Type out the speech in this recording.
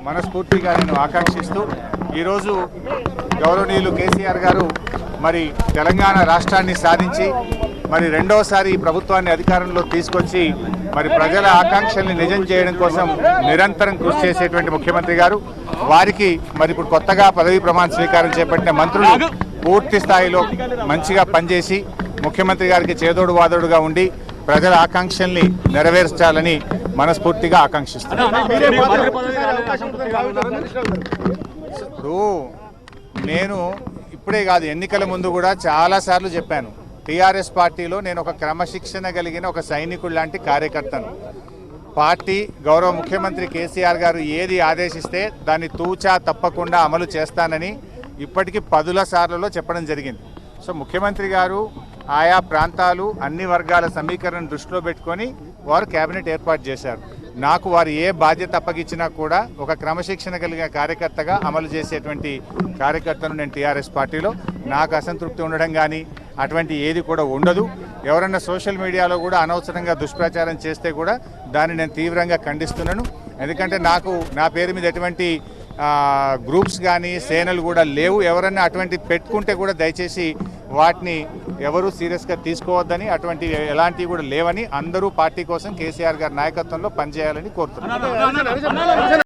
మనస్ఫూర్తిగా నేను ఆకాంక్షిస్తూ ఈరోజు గౌరవనీయులు కేసీఆర్ గారు మరి తెలంగాణ రాష్ట్రాన్ని సాధించి మరి రెండోసారి ఈ ప్రభుత్వాన్ని అధికారంలో తీసుకొచ్చి మరి ప్రజల ఆకాంక్షల్ని నిజం చేయడం కోసం నిరంతరం కృషి చేసేటువంటి ముఖ్యమంత్రి గారు వారికి మరి ఇప్పుడు కొత్తగా పదవీ ప్రమాణ స్వీకారం చేపట్టిన మంత్రులు పూర్తి స్థాయిలో మంచిగా పనిచేసి ముఖ్యమంత్రి గారికి చేదోడు వాదోడుగా ఉండి ప్రజల ఆకాంక్షల్ని నెరవేర్చాలని మనస్ఫూర్తిగా ఆకాంక్షిస్తున్నాను. ఇప్పుడు నేను ఇప్పుడే కాదు, ఎన్నికల ముందు కూడా చాలాసార్లు చెప్పాను, టీఆర్ఎస్ పార్టీలో నేను ఒక క్రమశిక్షణ కలిగిన ఒక సైనికుడు లాంటి కార్యకర్తను. పార్టీ గౌరవ ముఖ్యమంత్రి కేసీఆర్ గారు ఏది ఆదేశిస్తే దాన్ని తూచా తప్పకుండా అమలు చేస్తానని ఇప్పటికీ 10 సార్లలో చెప్పడం జరిగింది. సో ముఖ్యమంత్రి గారు ఆయా ప్రాంతాలు అన్ని వర్గాల సమీకరణను దృష్టిలో పెట్టుకొని వారు కేబినెట్ ఏర్పాటు చేశారు. నాకు వారు ఏ బాధ్యత అప్పగించినా కూడా ఒక క్రమశిక్షణ కలిగిన కార్యకర్తగా అమలు చేసేటువంటి కార్యకర్తను నేను టీఆర్ఎస్ పార్టీలో. నాకు అసంతృప్తి ఉండడం కానీ అటువంటి ఏది కూడా ఉండదు. ఎవరన్నా సోషల్ మీడియాలో కూడా అనవసరంగా దుష్ప్రచారం చేస్తే కూడా దాన్ని నేను తీవ్రంగా ఖండిస్తున్నాను. ఎందుకంటే నాకు నా పేరు మీద ఎటువంటి గ్రూప్స్ కానీ సేనలు కూడా లేవు. ఎవరన్నా అటువంటి పెట్టుకుంటే కూడా దయచేసి వాటిని ఎవరూ సీరియస్గా తీసుకోవద్దని, అటువంటి ఎలాంటివి కూడా లేవని, అందరూ పార్టీ కోసం కేసీఆర్ గారి నాయకత్వంలో పనిచేయాలని కోరుతున్నాను.